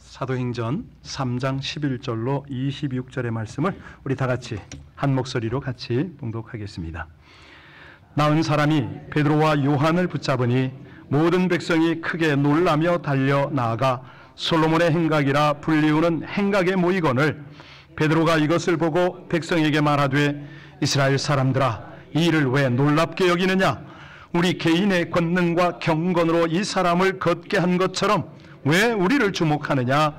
사도행전 3장 11절로 26절의 말씀을 우리 다 같이 한 목소리로 같이 봉독하겠습니다. 나은 사람이 베드로와 요한을 붙잡으니 모든 백성이 크게 놀라며 달려 나아가 솔로몬의 행각이라 불리우는 행각에 모이거늘 베드로가 이것을 보고 백성에게 말하되 이스라엘 사람들아 이 일을 왜 놀랍게 여기느냐? 우리 개인의 권능과 경건으로 이 사람을 걷게 한 것처럼 왜 우리를 주목하느냐?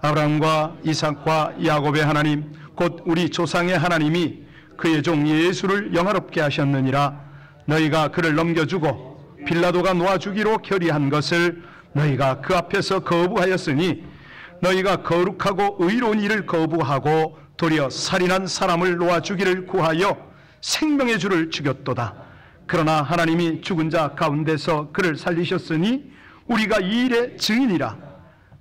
아브라함과 이삭과 야곱의 하나님 곧 우리 조상의 하나님이 그의 종 예수를 영화롭게 하셨느니라. 너희가 그를 넘겨주고 빌라도가 놓아주기로 결의한 것을 너희가 그 앞에서 거부하였으니 너희가 거룩하고 의로운 일을 거부하고 도리어 살인한 사람을 놓아주기를 구하여 생명의 주를 죽였도다. 그러나 하나님이 죽은 자 가운데서 그를 살리셨으니 우리가 이 일의 증인이라.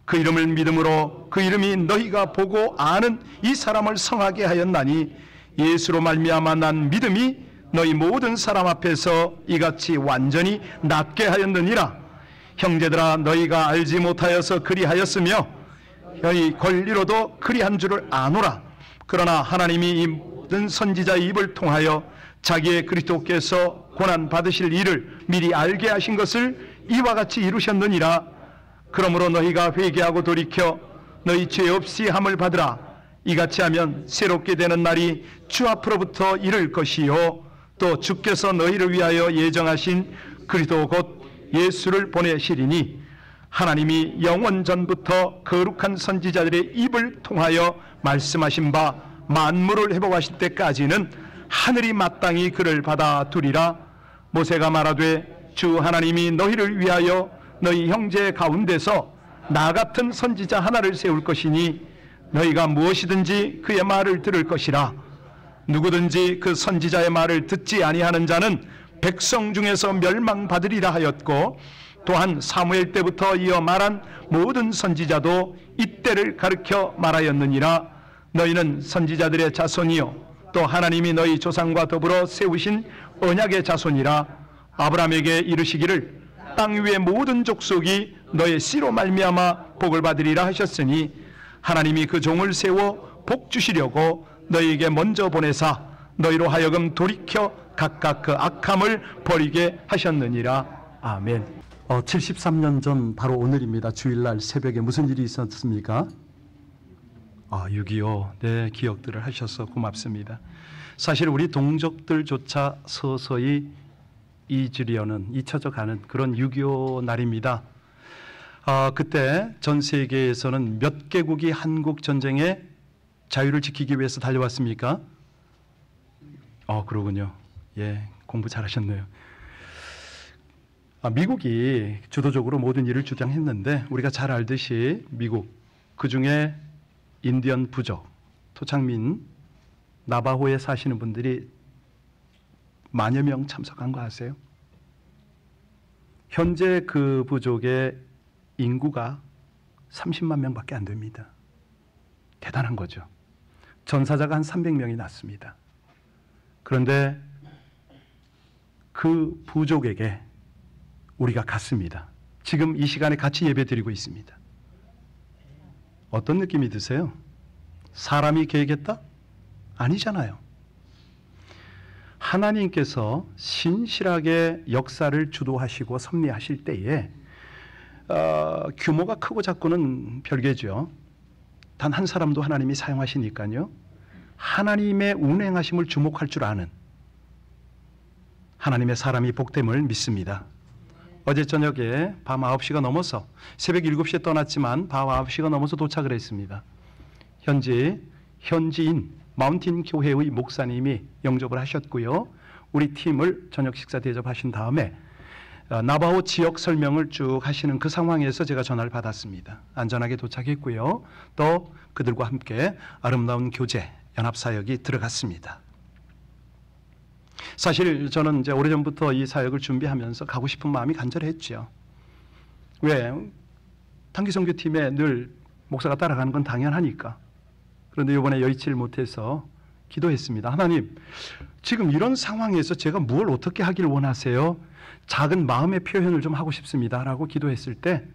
그 이름을 믿음으로 그 이름이 너희가 보고 아는 이 사람을 성하게 하였나니 예수로 말미암아 난 믿음이 너희 모든 사람 앞에서 이같이 완전히 낫게 하였느니라. 형제들아 너희가 알지 못하여서 그리하였으며 너희 권리로도 그리한 줄을 아노라. 그러나 하나님이 이 모든 선지자의 입을 통하여 자기의 그리스도께서 고난 받으실 일을 미리 알게 하신 것을 이와 같이 이루셨느니라. 그러므로 너희가 회개하고 돌이켜 너희 죄 없이 함을 받으라. 이같이 하면 새롭게 되는 날이 주 앞으로부터 이를 것이요 또 주께서 너희를 위하여 예정하신 그리스도 곧 예수를 보내시리니 하나님이 영원 전부터 거룩한 선지자들의 입을 통하여 말씀하신 바 만물을 회복하실 때까지는 하늘이 마땅히 그를 받아두리라. 모세가 말하되 주 하나님이 너희를 위하여 너희 형제 가운데서 나 같은 선지자 하나를 세울 것이니 너희가 무엇이든지 그의 말을 들을 것이라. 누구든지 그 선지자의 말을 듣지 아니하는 자는 백성 중에서 멸망받으리라 하였고 또한 사무엘 때부터 이어 말한 모든 선지자도 이때를 가르쳐 말하였느니라. 너희는 선지자들의 자손이요 또 하나님이 너희 조상과 더불어 세우신 언약의 자손이라. 아브라함에게 이르시기를 땅 위의 모든 족속이 너의 씨로 말미암아 복을 받으리라 하셨으니 하나님이 그 종을 세워 복 주시려고 너희에게 먼저 보내사 너희로 하여금 돌이켜 각각 그 악함을 버리게 하셨느니라. 아멘. 73년 전 바로 오늘입니다. 주일날 새벽에 무슨 일이 있었습니까? 6.25 네, 기억들을 하셔서 고맙습니다. 사실 우리 동족들조차 서서히 잊혀져 가는 그런 6.25 날입니다. 그때 전 세계에서는 몇 개국이 한국 전쟁의 자유를 지키기 위해서 달려왔습니까? 그러군요. 예, 공부 잘하셨네요. 미국이 주도적으로 모든 일을 주장했는데 우리가 잘 알듯이 미국 그 중에 인디언 부족, 토착민, 나바호에 사시는 분들이 만여 명 참석한 거 아세요? 현재 그 부족의 인구가 30만 명밖에 안 됩니다. 대단한 거죠. 전사자가 한 300명이 났습니다. 그런데 그 부족에게 우리가 갔습니다. 지금 이 시간에 같이 예배드리고 있습니다. 어떤 느낌이 드세요? 사람이 계획했다? 아니잖아요. 하나님께서 신실하게 역사를 주도하시고 섭리하실 때에 규모가 크고 작고는 별개죠. 단 한 사람도 하나님이 사용하시니까요. 하나님의 운행하심을 주목할 줄 아는 하나님의 사람이 복됨을 믿습니다. 어제 저녁에 밤 9시가 넘어서 새벽 7시에 떠났지만 밤 9시가 넘어서 도착을 했습니다. 현지인 마운틴 교회의 목사님이 영접을 하셨고요. 우리 팀을 저녁 식사 대접하신 다음에 나바호 지역 설명을 쭉 하시는 그 상황에서 제가 전화를 받았습니다. 안전하게 도착했고요. 또 그들과 함께 아름다운 교제, 연합사역이 들어갔습니다. 사실 저는 이제 오래전부터 이 사역을 준비하면서 가고 싶은 마음이 간절했죠. 왜? 단기선교팀에 늘 목사가 따라가는 건 당연하니까. 그런데 이번에 여의치를 못해서 기도했습니다. 하나님, 지금 이런 상황에서 제가 뭘 어떻게 하길 원하세요? 작은 마음의 표현을 좀 하고 싶습니다 라고 기도했을 때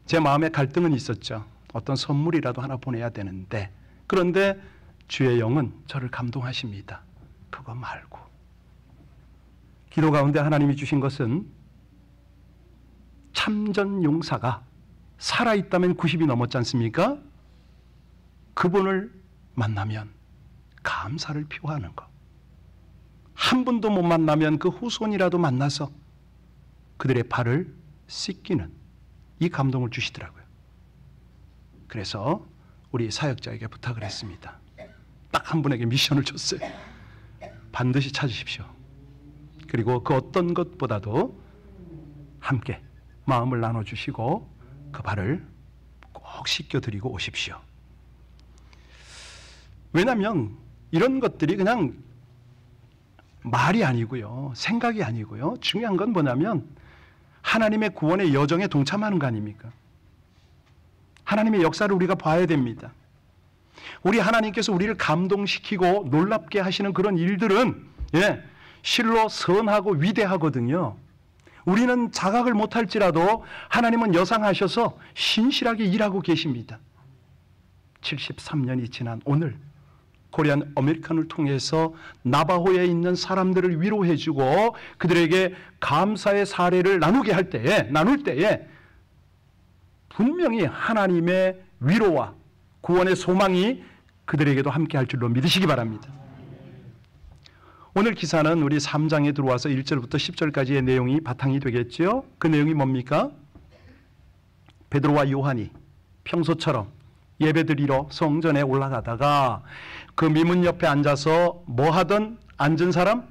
제 마음에 갈등은 있었죠. 어떤 선물이라도 하나 보내야 되는데, 그런데 주의 영은 저를 감동하십니다. 그거 말고 기도 가운데 하나님이 주신 것은 참전 용사가 살아있다면 90이 넘었지 않습니까? 그분을 만나면 감사를 표하는 것. 한 분도 못 만나면 그 후손이라도 만나서 그들의 발을 씻기는 이 감동을 주시더라고요. 그래서 우리 사역자에게 부탁을 했습니다. 딱 한 분에게 미션을 줬어요. 반드시 찾으십시오. 그리고 그 어떤 것보다도 함께 마음을 나눠주시고 그 발을 꼭 씻겨드리고 오십시오. 왜냐하면 이런 것들이 그냥 말이 아니고요, 생각이 아니고요, 중요한 건 뭐냐면 하나님의 구원의 여정에 동참하는 거 아닙니까? 하나님의 역사를 우리가 봐야 됩니다. 우리 하나님께서 우리를 감동시키고 놀랍게 하시는 그런 일들은 실로 선하고 위대하거든요. 우리는 자각을 못할지라도 하나님은 여상하셔서 신실하게 일하고 계십니다. 73년이 지난 오늘 코리안 아메리칸을 통해서 나바호에 있는 사람들을 위로해주고 그들에게 감사의 사례를 나눌 때에 분명히 하나님의 위로와 구원의 소망이 그들에게도 함께 할 줄로 믿으시기 바랍니다. 오늘 기사는 우리 3장에 들어와서 1절부터 10절까지의 내용이 바탕이 되겠죠. 그 내용이 뭡니까? 베드로와 요한이 평소처럼 예배드리러 성전에 올라가다가 그 미문 옆에 앉아서 뭐 하던 앉은 사람?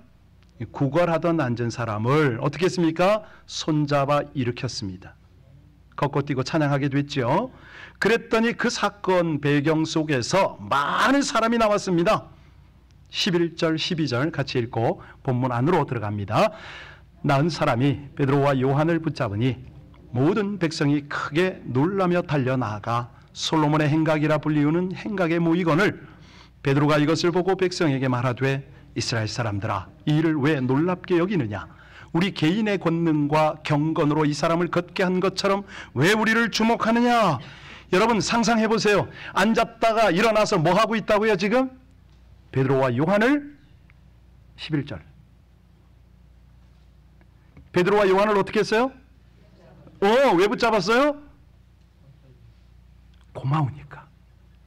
구걸하던 앉은 사람을 어떻게 했습니까? 손잡아 일으켰습니다. 걷고 뛰고 찬양하게 됐죠. 그랬더니 그 사건 배경 속에서 많은 사람이 나왔습니다. 11절 12절 같이 읽고 본문 안으로 들어갑니다. 나은 사람이 베드로와 요한을 붙잡으니 모든 백성이 크게 놀라며 달려나가 솔로몬의 행각이라 불리우는 행각에 모이거늘 베드로가 이것을 보고 백성에게 말하되 이스라엘 사람들아 이 일을 왜 놀랍게 여기느냐? 우리 개인의 권능과 경건으로 이 사람을 걷게 한 것처럼 왜 우리를 주목하느냐? 여러분 상상해 보세요. 앉았다가 일어나서 뭐 하고 있다고요 지금? 베드로와 요한을 11절 베드로와 요한을 어떻게 했어요? 왜 붙잡았어요? 고마우니까,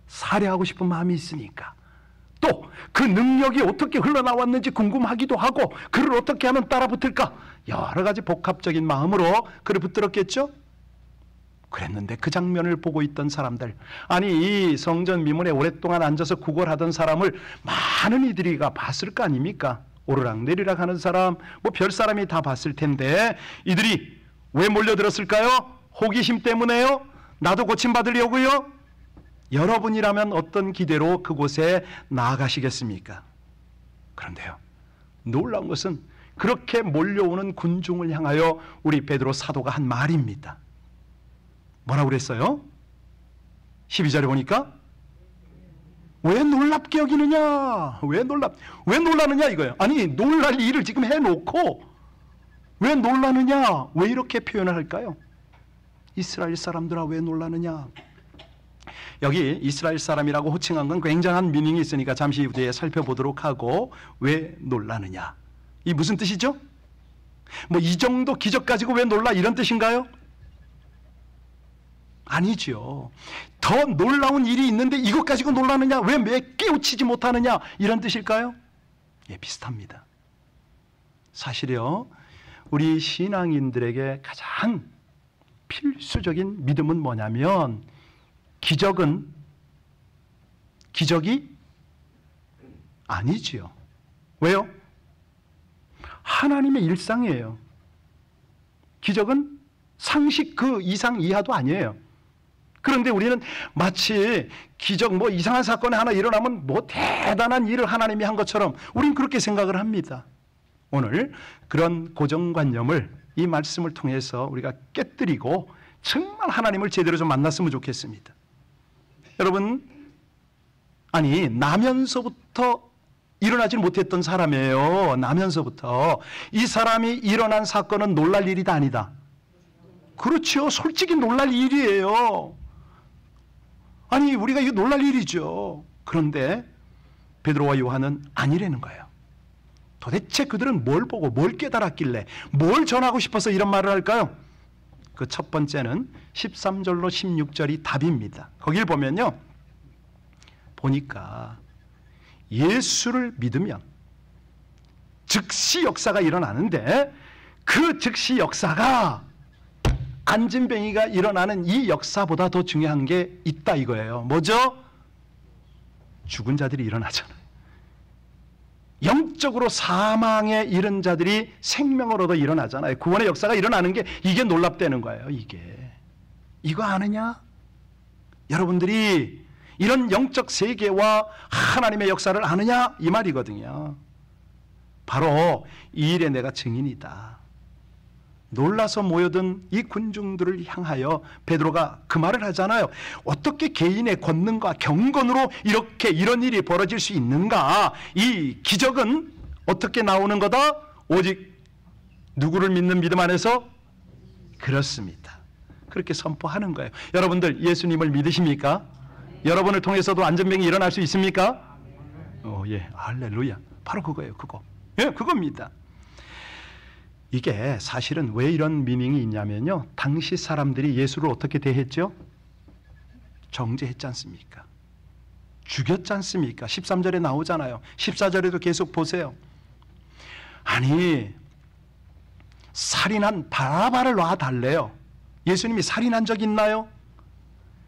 살해하고 싶은 마음이 있으니까, 또 그 능력이 어떻게 흘러나왔는지 궁금하기도 하고 그를 어떻게 하면 따라붙을까, 여러 가지 복합적인 마음으로 그를 붙들었겠죠. 그랬는데 그 장면을 보고 있던 사람들, 아니 이 성전 미문에 오랫동안 앉아서 구걸하던 사람을 많은 이들이가 봤을 거 아닙니까? 오르락내리락 하는 사람, 뭐 별 사람이 다 봤을 텐데 이들이 왜 몰려들었을까요? 호기심 때문에요? 나도 고침받으려고요? 여러분이라면 어떤 기대로 그곳에 나아가시겠습니까? 그런데요, 놀라운 것은 그렇게 몰려오는 군중을 향하여 우리 베드로 사도가 한 말입니다. 뭐라고 그랬어요? 12절에 보니까 왜 놀랍게 여기느냐? 왜 놀라느냐 이거예요. 아니 놀랄 일을 지금 해놓고 왜 놀라느냐? 왜 이렇게 표현을 할까요? 이스라엘 사람들아 왜 놀라느냐? 여기 이스라엘 사람이라고 호칭한 건 굉장한 미닝이 있으니까 잠시 후에 살펴보도록 하고, 왜 놀라느냐? 이 무슨 뜻이죠? 뭐 이 정도 기적 가지고 왜 놀라 이런 뜻인가요? 아니죠. 더 놀라운 일이 있는데 이것 가지고 놀라느냐? 왜 깨우치지 못하느냐? 이런 뜻일까요? 예, 비슷합니다. 사실요, 우리 신앙인들에게 가장 필수적인 믿음은 뭐냐면 기적이 아니지요. 왜요? 하나님의 일상이에요. 기적은 상식 그 이상 이하도 아니에요. 그런데 우리는 마치 기적 뭐 이상한 사건이 하나 일어나면 뭐 대단한 일을 하나님이 한 것처럼 우린 그렇게 생각을 합니다. 오늘 그런 고정관념을 이 말씀을 통해서 우리가 깨뜨리고 정말 하나님을 제대로 좀 만났으면 좋겠습니다. 여러분, 아니 나면서부터 일어나지 못했던 사람이에요. 나면서부터. 이 사람이 일어난 사건은 놀랄 일이다 아니다? 그렇죠. 솔직히 놀랄 일이에요. 아니 우리가 이거 놀랄 일이죠. 그런데 베드로와 요한은 아니라는 거예요. 도대체 그들은 뭘 보고 뭘 깨달았길래 뭘 전하고 싶어서 이런 말을 할까요? 그 첫 번째는 13절로 16절이 답입니다. 거길 보면요, 보니까 예수를 믿으면 즉시 역사가 일어나는데 그 즉시 역사가 안진뱅이가 일어나는 이 역사보다 더 중요한 게 있다 이거예요. 뭐죠? 죽은 자들이 일어나잖아요. 영적으로 사망에 이른 자들이 생명을 얻어 일어나잖아요. 구원의 역사가 일어나는 게 이게 놀랍다는 거예요. 이거 아느냐? 여러분들이 이런 영적 세계와 하나님의 역사를 아느냐? 이 말이거든요. 바로 이 일에 내가 증인이다. 놀라서 모여든 이 군중들을 향하여 베드로가 그 말을 하잖아요. 어떻게 개인의 권능과 경건으로 이렇게 이런 일이 벌어질 수 있는가? 이 기적은 어떻게 나오는 거다? 오직 누구를 믿는 믿음 안에서? 그렇습니다. 그렇게 선포하는 거예요. 여러분들 예수님을 믿으십니까? 여러분을 통해서도 안전병이 일어날 수 있습니까? 예, 할렐루야. 바로 그거예요. 그거. 예, 그겁니다. 이게 사실은 왜 이런 미닝이 있냐면요, 당시 사람들이 예수를 어떻게 대했죠? 정죄했지 않습니까? 죽였지 않습니까? 13절에 나오잖아요. 14절에도 계속 보세요. 아니 살인한 바라바를 놔달래요. 예수님이 살인한 적 있나요?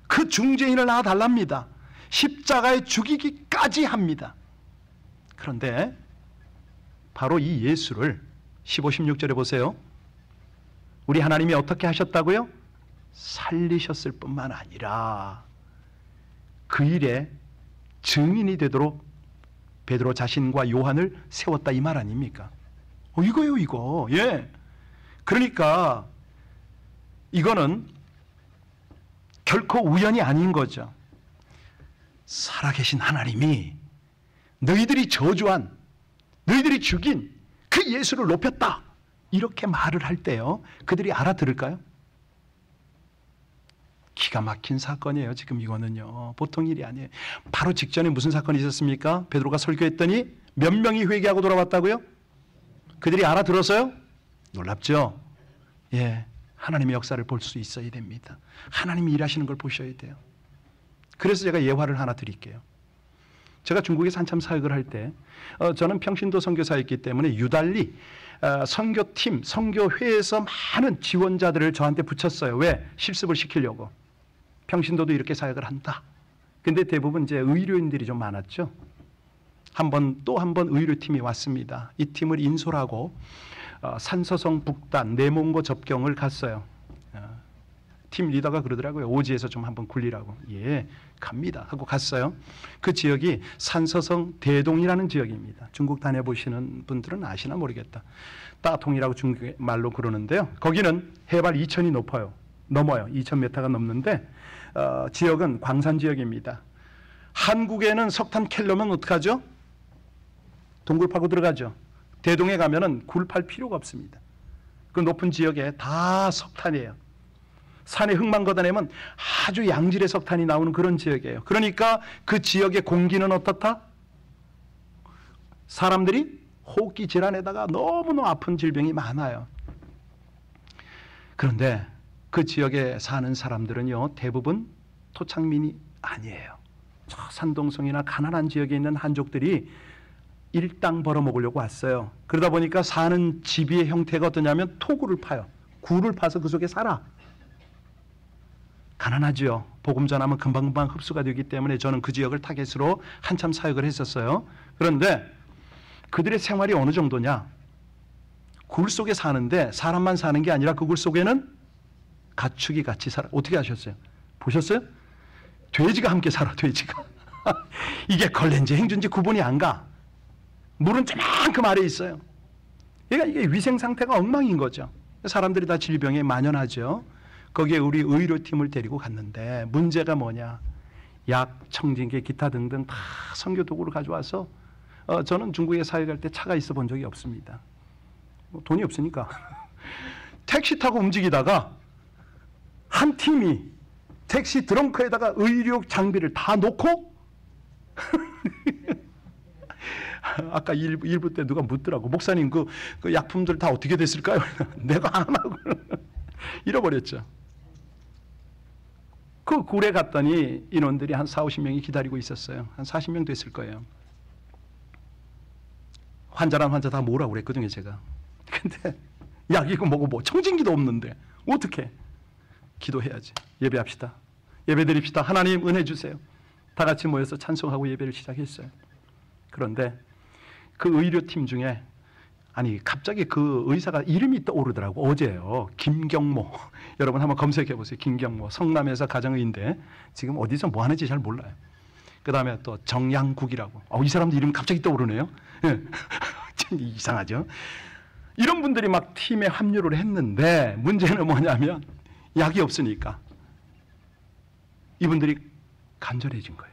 그 중죄인을 놔달랍니다. 십자가에 죽이기까지 합니다. 그런데 바로 이 예수를 15, 16절에 보세요. 우리 하나님이 어떻게 하셨다고요? 살리셨을 뿐만 아니라 그 일에 증인이 되도록 베드로 자신과 요한을 세웠다 이 말 아닙니까? 이거요 이거. 예. 그러니까 이거는 결코 우연이 아닌 거죠. 살아계신 하나님이 너희들이 저주한, 너희들이 죽인 그 예수를 높였다 이렇게 말을 할 때요, 그들이 알아들을까요? 기가 막힌 사건이에요. 지금 이거는요 보통 일이 아니에요. 바로 직전에 무슨 사건이 있었습니까? 베드로가 설교했더니 몇 명이 회개하고 돌아왔다고요? 그들이 알아들었어요? 놀랍죠? 예, 하나님의 역사를 볼 수 있어야 됩니다. 하나님이 일하시는 걸 보셔야 돼요. 그래서 제가 예화를 하나 드릴게요. 제가 중국에서 한참 사역을 할 때 저는 평신도 선교사였기 때문에 유달리 선교팀, 선교회에서 많은 지원자들을 저한테 붙였어요. 왜? 실습을 시키려고. 평신도도 이렇게 사역을 한다. 근데 대부분 이제 의료인들이 좀 많았죠. 또 한 번 의료팀이 왔습니다. 이 팀을 인솔하고 산서성 북단 내몽고 접경을 갔어요. 팀 리더가 그러더라고요. 오지에서 좀 한번 굴리라고. 예, 갑니다 하고 갔어요. 그 지역이 산서성 대동이라는 지역입니다. 중국 다녀보시는 분들은 아시나 모르겠다. 따통이라고 중국 말로 그러는데요. 거기는 해발 2000이 넘어요. 2000m가 넘는데 지역은 광산 지역입니다. 한국에는 석탄 캘려면 어떡하죠? 동굴 파고 들어가죠. 대동에 가면은 굴 팔 필요가 없습니다. 그 높은 지역에 다 석탄이에요. 산에 흙만 걷어내면 아주 양질의 석탄이 나오는 그런 지역이에요. 그러니까 그 지역의 공기는 어떻다? 사람들이 호흡기 질환에다가 너무너무 아픈 질병이 많아요. 그런데 그 지역에 사는 사람들은요 대부분 토착민이 아니에요. 저 산동성이나 가난한 지역에 있는 한족들이 일당 벌어먹으려고 왔어요. 그러다 보니까 사는 집의 형태가 어떠냐면 토굴을 파요. 굴을 파서 그 속에 살아. 가난하지요. 복음 전하면 금방금방 흡수가 되기 때문에 저는 그 지역을 타겟으로 한참 사역을 했었어요. 그런데 그들의 생활이 어느 정도냐? 굴 속에 사는데 사람만 사는 게 아니라 그 굴 속에는 가축이 같이 살아. 어떻게 하셨어요? 보셨어요? 돼지가 함께 살아. 돼지가. 이게 걸레인지 행주인지 구분이 안 가. 물은 저만큼 아래에 있어요. 그러니까 이게 위생 상태가 엉망인 거죠. 사람들이 다 질병에 만연하죠. 거기에 우리 의료팀을 데리고 갔는데 문제가 뭐냐? 약, 청진기, 기타 등등 다 선교 도구를 가져와서 저는 중국에 사역할 때 차가 있어 본 적이 없습니다. 돈이 없으니까 택시 타고 움직이다가 한 팀이 택시 트렁크에다가 의료 장비를 다 놓고 아까 일부 때 누가 묻더라고. 목사님 그 약품들 다 어떻게 됐을까요? 내가 안 하고 잃어버렸죠. 그 굴에 갔더니 인원들이 한 40-50명이 기다리고 있었어요. 한 40명 됐을 거예요. 환자란 환자 다 모으라고 그랬거든요, 제가. 근데 약이고 뭐고 뭐 청진기도 없는데 어떻게? 기도해야지. 예배합시다. 예배드립시다. 하나님 은혜 주세요. 다 같이 모여서 찬송하고 예배를 시작했어요. 그런데 그 의료팀 중에 갑자기 그 의사가 이름이 떠오르더라고. 어제요. 김경모. 여러분 한번 검색해 보세요. 김경모. 성남에서 가정의인데 지금 어디서 뭐 하는지 잘 몰라요. 그 다음에 또 정양국이라고. 이 사람도 이름 갑자기 떠오르네요. 예. 이상하죠. 이런 분들이 막 팀에 합류를 했는데 문제는 뭐냐면 약이 없으니까 이분들이 간절해진 거예요.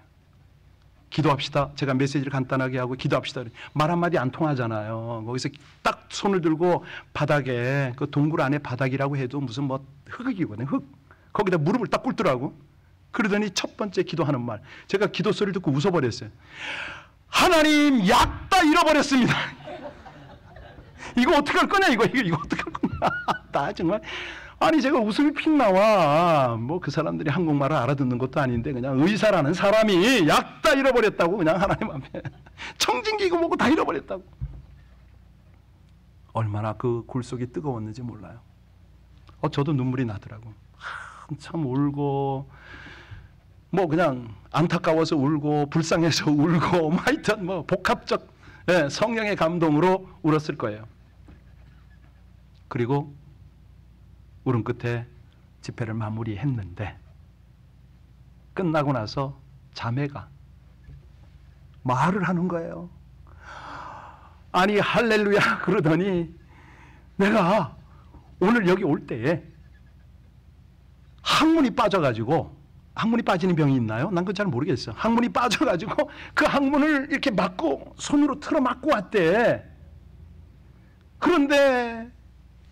기도합시다. 제가 메시지를 간단하게 하고 기도합시다. 말 한마디 안 통하잖아요. 거기서 딱 손을 들고 바닥에 그 동굴 안에 바닥이라고 해도 무슨 뭐 흙이거든요. 흙. 거기다 무릎을 딱 꿇더라고. 그러더니 첫 번째 기도하는 말. 제가 기도 소리를 듣고 웃어버렸어요. 하나님 약 다 잃어버렸습니다. 이거 어떻게 할 거냐 이거 어떻게 할 거냐. 나 정말 제가 웃음이 픽 나와. 뭐 그 사람들이 한국말을 알아듣는 것도 아닌데 그냥 의사라는 사람이 약 다 잃어버렸다고 그냥 하나님 앞에 청진기고 뭐고 다 잃어버렸다고. 얼마나 그 굴 속이 뜨거웠는지 몰라요. 저도 눈물이 나더라고. 한참 울고 뭐 그냥 안타까워서 울고 불쌍해서 울고 뭐 하여튼 뭐 복합적 성령의 감동으로 울었을 거예요. 그리고 울음 끝에 집회를 마무리했는데 끝나고 나서 자매가 말을 하는 거예요. 할렐루야 그러더니 내가 오늘 여기 올 때에 항문이 빠져가지고, 항문이 빠지는 병이 있나요? 난 그건 잘 모르겠어. 항문이 빠져가지고 그 항문을 이렇게 막고 손으로 틀어 막고 왔대. 그런데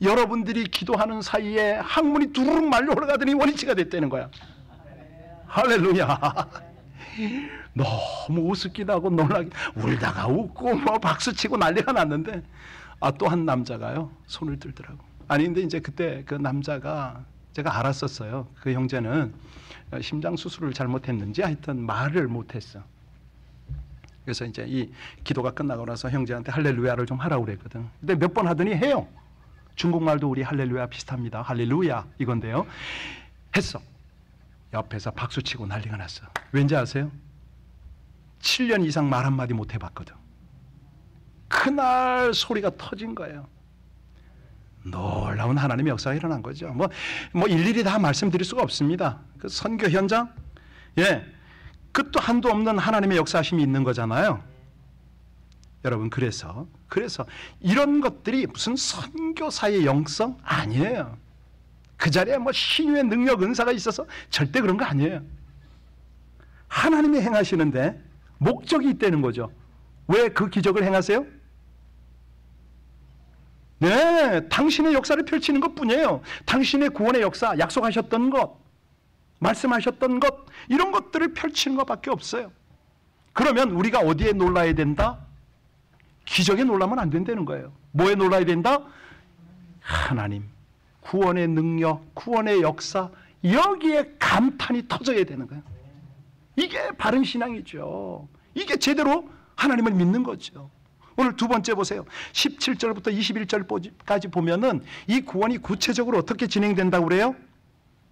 여러분들이 기도하는 사이에 항문이 두루룩 말려 올라가더니 원위치가 됐다는 거야. 할렐루야. 너무 우습기도 하고 놀라게 울다가 웃고 뭐 박수치고 난리가 났는데 또 한 남자가요 손을 들더라고. 근데 이제 그때 그 남자가 제가 알았었어요. 그 형제는 심장 수술을 잘못했는지 하여튼 말을 못했어. 그래서 이제 이 기도가 끝나고 나서 형제한테 할렐루야를 좀 하라고 그랬거든. 근데 몇 번 하더니 해요. 중국말도 우리 할렐루야 비슷합니다. 할렐루야 이건데요. 했어. 옆에서 박수치고 난리가 났어. 왠지 아세요? 7년 이상 말 한마디 못 해봤거든. 그날 소리가 터진 거예요. 놀라운 하나님의 역사가 일어난 거죠. 뭐 일일이 다 말씀드릴 수가 없습니다. 그 선교 현장, 끝도 한도 없는 하나님의 역사심이 있는 거잖아요. 여러분 그래서 이런 것들이 무슨 선교사의 영성 아니에요. 그 자리에 뭐 신유의 능력 은사가 있어서 절대 그런 거 아니에요. 하나님이 행하시는데 목적이 있다는 거죠. 왜 그 기적을 행하세요? 네, 당신의 역사를 펼치는 것뿐이에요. 당신의 구원의 역사, 약속하셨던 것, 말씀하셨던 것, 이런 것들을 펼치는 것밖에 없어요. 그러면 우리가 어디에 놀라야 된다? 기적에 놀라면 안 된다는 거예요. 뭐에 놀라야 된다? 하나님, 구원의 능력, 구원의 역사, 여기에 감탄이 터져야 되는 거예요. 이게 바른 신앙이죠. 이게 제대로 하나님을 믿는 거죠. 오늘 두 번째 보세요. 17절부터 21절까지 보면은 이 구원이 구체적으로 어떻게 진행된다고 그래요?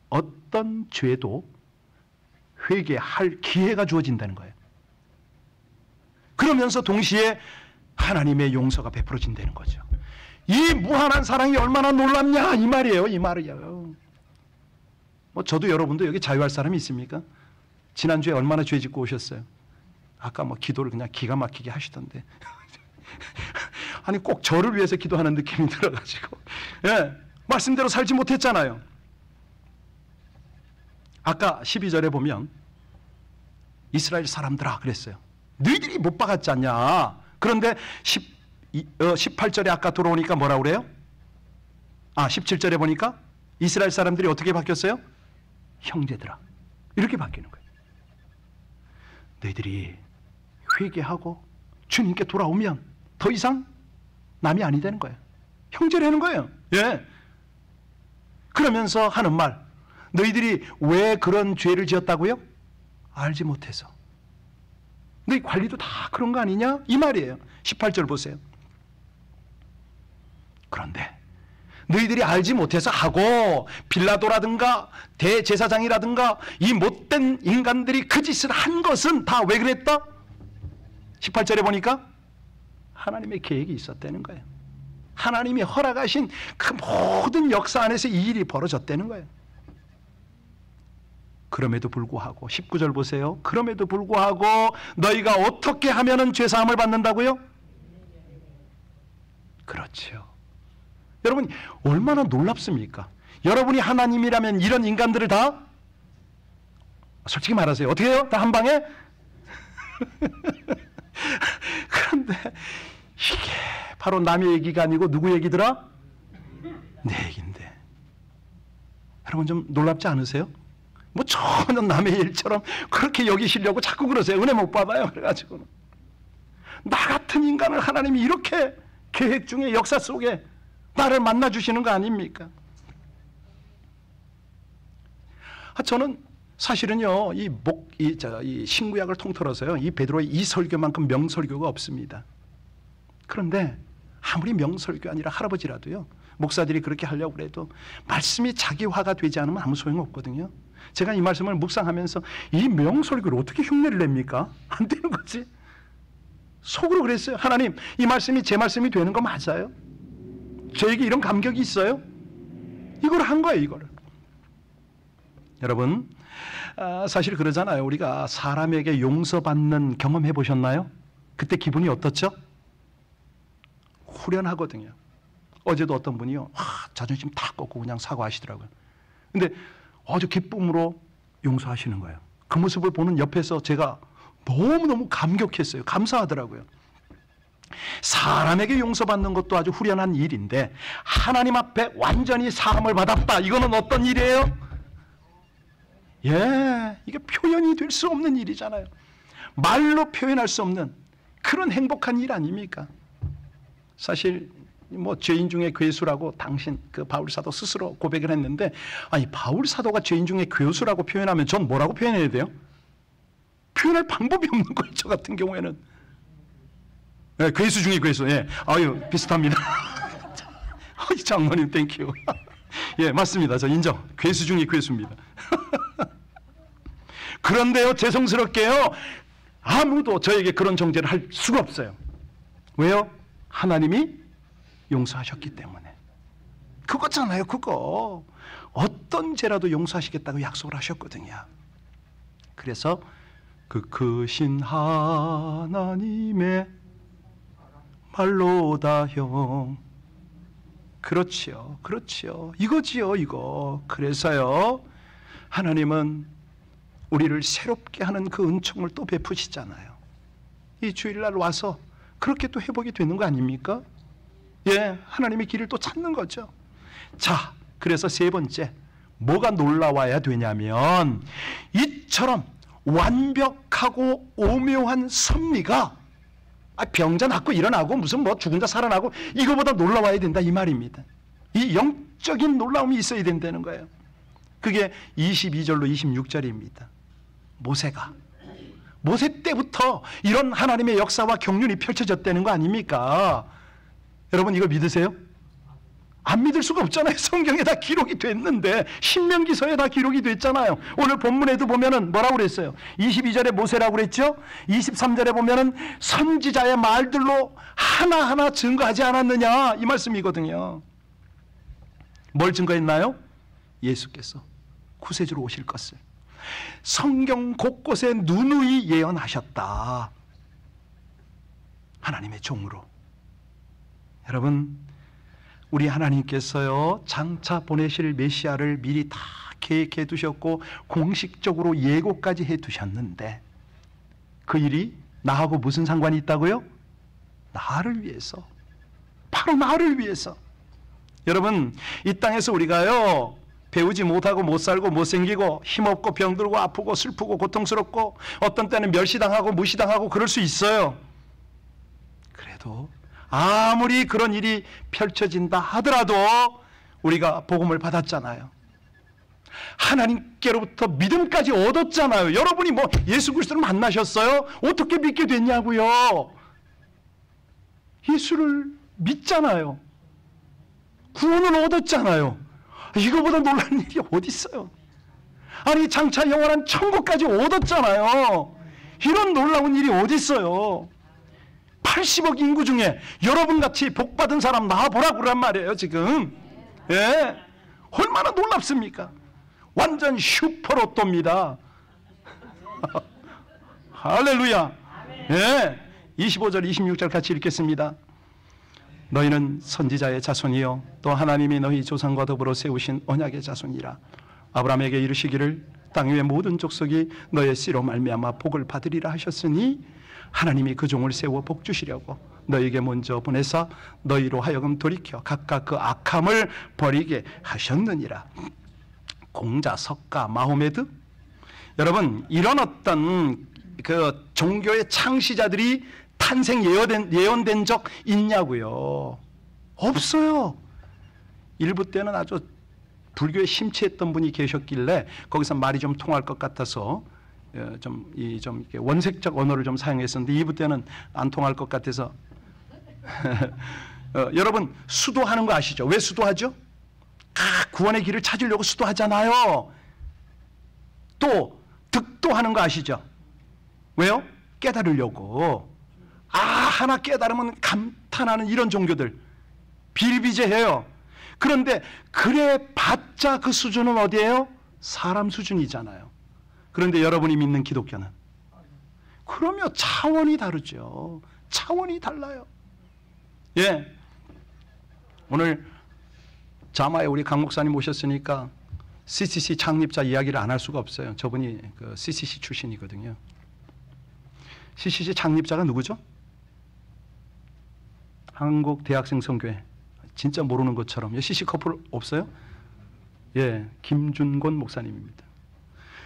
어떤 죄도 회개할 기회가 주어진다는 거예요. 그러면서 동시에 하나님의 용서가 베풀어진다는 거죠. 이 무한한 사랑이 얼마나 놀랍냐 이 말이에요. 이 말이에요. 저도 여러분도 여기 자유할 사람이 있습니까? 지난주에 얼마나 죄 짓고 오셨어요? 아까 기도를 그냥 기가 막히게 하시던데. 꼭 저를 위해서 기도하는 느낌이 들어가지고 말씀대로 살지 못했잖아요. 아까 12절에 보면 이스라엘 사람들아 그랬어요. 너희들이 못 박았지 않냐. 그런데 18절에 아까 돌아오니까 뭐라고 그래요? 17절에 보니까 이스라엘 사람들이 어떻게 바뀌었어요? 형제들아. 이렇게 바뀌는 거예요. 너희들이 회개하고 주님께 돌아오면 더 이상 남이 아니 되는 거예요. 형제라는 거예요. 예. 그러면서 하는 말, 너희들이 왜 그런 죄를 지었다고요? 알지 못해서. 너희 관리도 다 그런 거 아니냐? 이 말이에요. 18절 보세요. 그런데 너희들이 알지 못해서 하고 빌라도라든가 대제사장이라든가 이 못된 인간들이 그 짓을 한 것은 다 왜 그랬다? 18절에 보니까 하나님의 계획이 있었다는 거예요. 하나님이 허락하신 그 모든 역사 안에서 이 일이 벌어졌다는 거예요. 그럼에도 불구하고 19절 보세요. 그럼에도 불구하고 너희가 어떻게 하면은 죄 사함을 받는다고요? 그렇죠. 여러분 얼마나 놀랍습니까? 여러분이 하나님이라면 이런 인간들을 다 솔직히 말하세요. 어떻게 해요? 다 한 방에? 그런데 이게 바로 남의 얘기가 아니고 누구 얘기더라? 내 얘기인데 여러분 좀 놀랍지 않으세요? 뭐 전혀 남의 일처럼 그렇게 여기시려고 자꾸 그러세요. 은혜 못 받아요. 그래가지고 나 같은 인간을 하나님이 이렇게 계획 중에 역사 속에 나를 만나주시는 거 아닙니까? 저는 사실은요 이 신구약을 통틀어서요 이 베드로의 이 설교만큼 명설교가 없습니다. 그런데 아무리 명설교 아니라 할아버지라도요 목사들이 그렇게 하려고 해도 말씀이 자기화가 되지 않으면 아무 소용없거든요. 제가 이 말씀을 묵상하면서 이 명설교를 어떻게 흉내를 냅니까? 안 되는 거지. 속으로 그랬어요. 하나님 이 말씀이 제 말씀이 되는 거 맞아요? 저에게 이런 감격이 있어요? 이걸 한 거예요. 이거를. 여러분 사실 그러잖아요. 우리가 사람에게 용서받는 경험 해보셨나요? 그때 기분이 어떻죠? 후련하거든요. 어제도 어떤 분이요 자존심 다 꺾고 그냥 사과하시더라고요. 근데 아주 기쁨으로 용서하시는 거예요. 그 모습을 보는 옆에서 제가 너무너무 감격했어요. 감사하더라고요. 사람에게 용서받는 것도 아주 후련한 일인데 하나님 앞에 완전히 사함을 받았다. 이거는 어떤 일이에요? 예, 이게 표현이 될 수 없는 일이잖아요. 말로 표현할 수 없는 그런 행복한 일 아닙니까? 사실 뭐 죄인 중에 괴수라고 당신 그 바울 사도 스스로 고백을 했는데 아니 바울 사도가 죄인 중에 괴수라고 표현하면 전 뭐라고 표현해야 돼요? 표현할 방법이 없는 거예요. 저 같은 경우에는 네, 괴수 중에 괴수. 예, 아유 비슷합니다. 장모님 땡큐. 예, 맞습니다. 저 인정. 괴수 중에 괴수입니다. 그런데요, 죄송스럽게요, 아무도 저에게 그런 정죄를 할 수가 없어요. 왜요? 하나님이 용서하셨기 때문에. 그거잖아요, 그거. 어떤 죄라도 용서하시겠다고 약속을 하셨거든요. 그래서 그 크신 하나님의 말로다 형. 그렇지요, 그렇지요. 이거지요, 이거. 그래서요, 하나님은 우리를 새롭게 하는 그 은총을 또 베푸시잖아요. 이 주일날 와서 그렇게 또 회복이 되는 거 아닙니까? 예, 하나님의 길을 또 찾는 거죠. 자, 그래서 세 번째, 뭐가 놀라워야 되냐면 이처럼 완벽하고 오묘한 섭리가 병자 낫고 일어나고 무슨 뭐 죽은 자 살아나고 이거보다 놀라워야 된다 이 말입니다. 이 영적인 놀라움이 있어야 된다는 거예요. 그게 22절로 26절입니다. 모세 때부터 이런 하나님의 역사와 경륜이 펼쳐졌다는 거 아닙니까? 여러분 이거 믿으세요? 안 믿을 수가 없잖아요. 성경에 다 기록이 됐는데, 신명기서에 다 기록이 됐잖아요. 오늘 본문에도 보면은 뭐라고 그랬어요? 22절에 모세라고 그랬죠? 23절에 보면은 선지자의 말들로 하나하나 증거하지 않았느냐 이 말씀이거든요. 뭘 증거했나요? 예수께서 구세주로 오실 것을 성경 곳곳에 누누이 예언하셨다. 하나님의 종으로. 여러분, 우리 하나님께서요, 장차 보내실 메시아를 미리 다 계획해 두셨고 공식적으로 예고까지 해 두셨는데 그 일이 나하고 무슨 상관이 있다고요? 나를 위해서, 바로 나를 위해서. 여러분, 이 땅에서 우리가요 배우지 못하고 못 살고 못생기고 힘없고 병들고 아프고 슬프고 고통스럽고 어떤 때는 멸시당하고 무시당하고 그럴 수 있어요. 그래도 아무리 그런 일이 펼쳐진다 하더라도 우리가 복음을 받았잖아요. 하나님께로부터 믿음까지 얻었잖아요. 여러분이 뭐 예수 그리스도를 만나셨어요? 어떻게 믿게 됐냐고요? 예수를 믿잖아요. 구원을 얻었잖아요. 이거보다 놀라운 일이 어디 있어요? 아니 장차 영원한 천국까지 얻었잖아요. 이런 놀라운 일이 어디 있어요? 80억 인구 중에 여러분같이 복받은 사람 나와보라고 그란 말이에요 지금. 예, 얼마나 놀랍습니까? 완전 슈퍼로또입니다. 할렐루야. 예, 25절 26절 같이 읽겠습니다. 너희는 선지자의 자손이요 또 하나님이 너희 조상과 더불어 세우신 언약의 자손이라. 아브라함에게 이르시기를 땅 위의 모든 족속이 너의 씨로 말미암아 복을 받으리라 하셨으니 하나님이 그 종을 세워 복 주시려고 너희에게 먼저 보내사 너희로 하여금 돌이켜 각각 그 악함을 버리게 하셨느니라. 공자, 석가, 마호메드, 여러분 이런 어떤 그 종교의 창시자들이 탄생 예언된 적 있냐고요? 없어요. 일부 때는 아주 불교에 심취했던 분이 계셨길래 거기서 말이 좀 통할 것 같아서 좀 이렇게 원색적 언어를 좀 사용했었는데 2부 때는 안 통할 것 같아서 여러분 수도하는 거 아시죠? 왜 수도하죠? 구원의 길을 찾으려고 수도하잖아요. 또 득도하는 거 아시죠? 왜요? 깨달으려고. 하나 깨달으면 감탄하는 이런 종교들 비일비재해요. 그런데 그래 봤자 그 수준은 어디예요? 사람 수준이잖아요. 그런데 여러분이 믿는 기독교는 그러면 차원이 다르죠. 차원이 달라요. 예, 오늘 자마에 우리 강 목사님 오셨으니까 CCC 창립자 이야기를 안 할 수가 없어요. 저분이 그 CCC 출신이거든요. CCC 창립자가 누구죠? 한국 대학생 선교회. 진짜 모르는 것처럼. CCC 커플 없어요? 예, 김준곤 목사님입니다.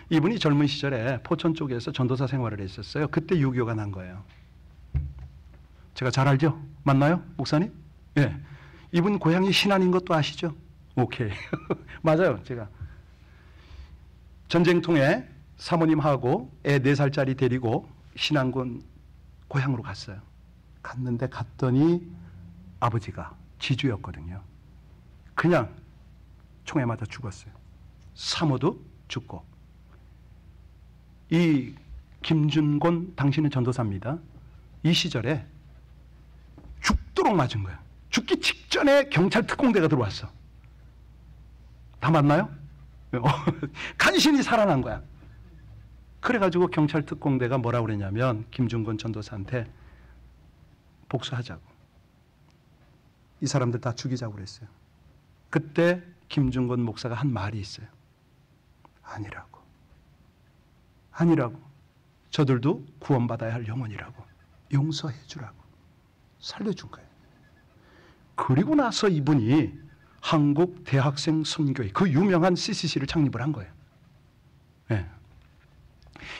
이분이 젊은 시절에 포천 쪽에서 전도사 생활을 했었어요. 그때 6.25가 난 거예요. 제가 잘 알죠? 맞나요? 목사님? 예. 이분 고향이 신안인 것도 아시죠? 오케이. 맞아요. 제가 전쟁통에 사모님하고 애 4살짜리 데리고 신안군 고향으로 갔어요. 갔더니 아버지가 지주였거든요. 그냥 총에 맞아 죽었어요. 사모도 죽고. 이 김준곤 당신은 전도사입니다. 이 시절에 죽도록 맞은 거예요. 죽기 직전에 경찰 특공대가 들어왔어. 다 맞나요? 간신히 살아난 거야. 그래가지고 경찰 특공대가 뭐라고 그랬냐면 김준곤 전도사한테 복수하자고. 이 사람들 다 죽이자고 그랬어요. 그때 김준곤 목사가 한 말이 있어요. 아니라고. 아니라고. 저들도 구원받아야 할 영혼이라고. 용서해 주라고. 살려준 거예요. 그리고 나서 이분이 한국 대학생 선교회, 그 유명한 CCC를 창립을 한 거예요. 네.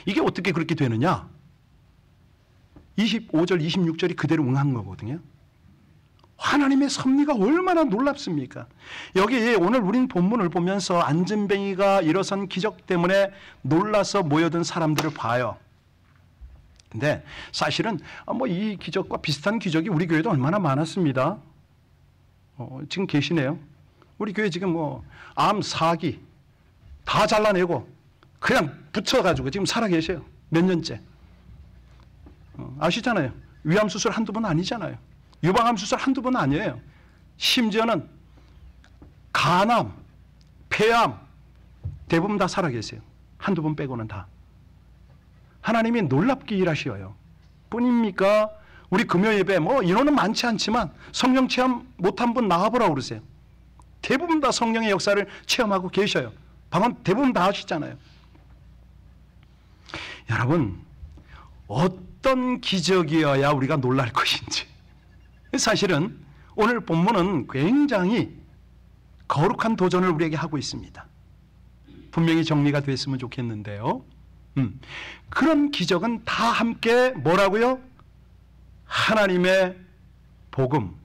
이게 어떻게 그렇게 되느냐? 25절, 26절이 그대로 응한 거거든요. 하나님의 섭리가 얼마나 놀랍습니까? 여기 오늘 우린 본문을 보면서 안전뱅이가 일어선 기적 때문에 놀라서 모여든 사람들을 봐요. 근데 사실은 뭐 이 기적과 비슷한 기적이 우리 교회도 얼마나 많았습니다. 지금 계시네요. 우리 교회 지금 뭐 암, 사기 다 잘라내고 그냥 붙여가지고 지금 살아 계세요. 몇 년째. 아시잖아요. 위암 수술 한두 번 아니잖아요. 유방암 수술 한두 번 아니에요. 심지어는 간암, 폐암 대부분 다 살아 계세요. 한두 번 빼고는 다. 하나님이 놀랍게 일하셔요. 뿐입니까? 우리 금요 예배 뭐 인원은 많지 않지만 성령 체험 못한 분 나와보라고 그러세요. 대부분 다 성령의 역사를 체험하고 계셔요. 방금 대부분 다 하시잖아요. 여러분, 어떤 기적이어야 우리가 놀랄 것인지. 사실은 오늘 본문은 굉장히 거룩한 도전을 우리에게 하고 있습니다. 분명히 정리가 됐으면 좋겠는데요. 그런 기적은 다 함께 뭐라고요? 하나님의 복음,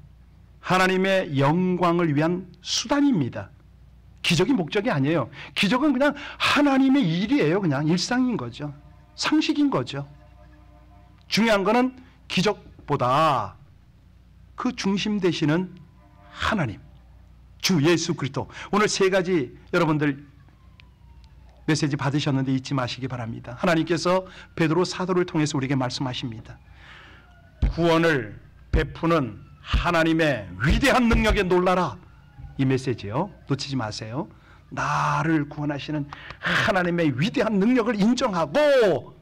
하나님의 영광을 위한 수단입니다. 기적이 목적이 아니에요. 기적은 그냥 하나님의 일이에요. 그냥 일상인 거죠. 상식인 거죠. 중요한 거는 기적보다 그 중심 되시는 하나님, 주 예수 그리스도. 오늘 세 가지 여러분들 메시지 받으셨는데 잊지 마시기 바랍니다. 하나님께서 베드로 사도를 통해서 우리에게 말씀하십니다. 구원을 베푸는 하나님의 위대한 능력에 놀라라. 이 메시지요. 놓치지 마세요. 나를 구원하시는 하나님의 위대한 능력을 인정하고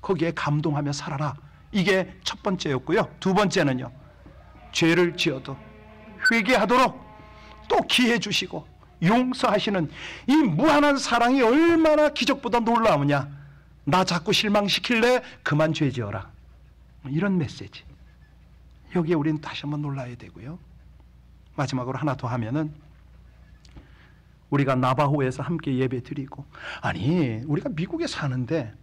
거기에 감동하며 살아라. 이게 첫 번째였고요. 두 번째는요. 죄를 지어도 회개하도록 또 기회 주시고 용서하시는 이 무한한 사랑이 얼마나 기적보다 놀라우냐. 나 자꾸 실망시킬래? 그만 죄 지어라. 이런 메시지. 여기에 우리는 다시 한번 놀라야 되고요. 마지막으로 하나 더 하면은 우리가 나바호에서 함께 예배 드리고, 아니 우리가 미국에 사는데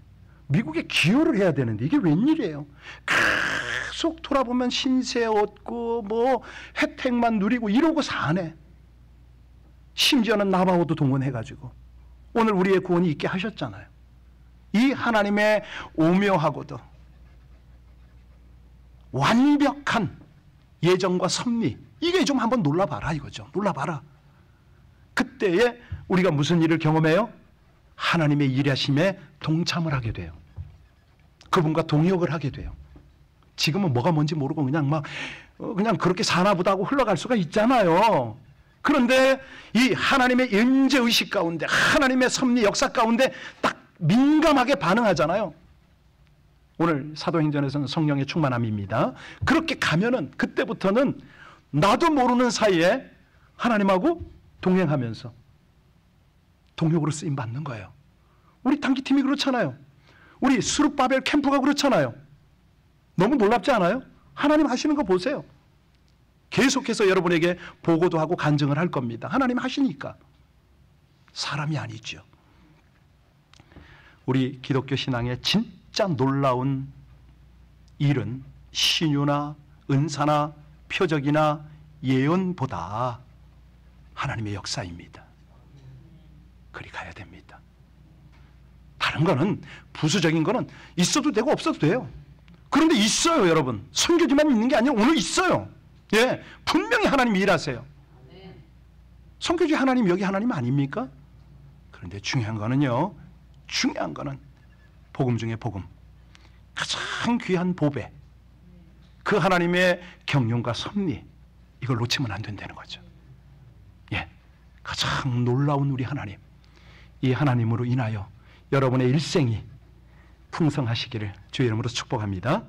미국에 기여를 해야 되는데 이게 웬일이에요? 계속 돌아보면 신세 얻고 뭐 혜택만 누리고 이러고 사네. 심지어는 나바호도 동원해가지고 오늘 우리의 구원이 있게 하셨잖아요. 이 하나님의 오묘하고도 완벽한 예정과 섭리, 이게 좀 한번 놀라봐라 이거죠. 놀라봐라. 그때에 우리가 무슨 일을 경험해요? 하나님의 일하심에 동참을 하게 돼요. 그분과 동역을 하게 돼요. 지금은 뭐가 뭔지 모르고 그냥 막 그냥 그렇게 사나보다 하고 흘러갈 수가 있잖아요. 그런데 이 하나님의 임재의식 가운데, 하나님의 섭리 역사 가운데 딱 민감하게 반응하잖아요. 오늘 사도행전에서는 성령의 충만함입니다. 그렇게 가면은 그때부터는 나도 모르는 사이에 하나님하고 동행하면서 동역으로 쓰임 받는 거예요. 우리 단기팀이 그렇잖아요. 우리 스룹바벨 캠프가 그렇잖아요. 너무 놀랍지 않아요? 하나님 하시는 거 보세요. 계속해서 여러분에게 보고도 하고 간증을 할 겁니다. 하나님 하시니까. 사람이 아니죠. 우리 기독교 신앙의 진짜 놀라운 일은 신유나 은사나 표적이나 예언보다 하나님의 역사입니다. 그리 가야 됩니다. 다른 거는, 부수적인 거는 있어도 되고 없어도 돼요. 그런데 있어요, 여러분. 선교지만 있는 게 아니라 오늘 있어요. 예, 분명히 하나님이 일하세요. 선교지 하나님, 여기 하나님 아닙니까? 그런데 중요한 거는요, 중요한 거는 복음 중에 복음, 가장 귀한 보배, 그 하나님의 경륜과 섭리, 이걸 놓치면 안 된다는 거죠. 예, 가장 놀라운 우리 하나님, 이 하나님으로 인하여 여러분의 일생이 풍성하시기를 주의 이름으로 축복합니다.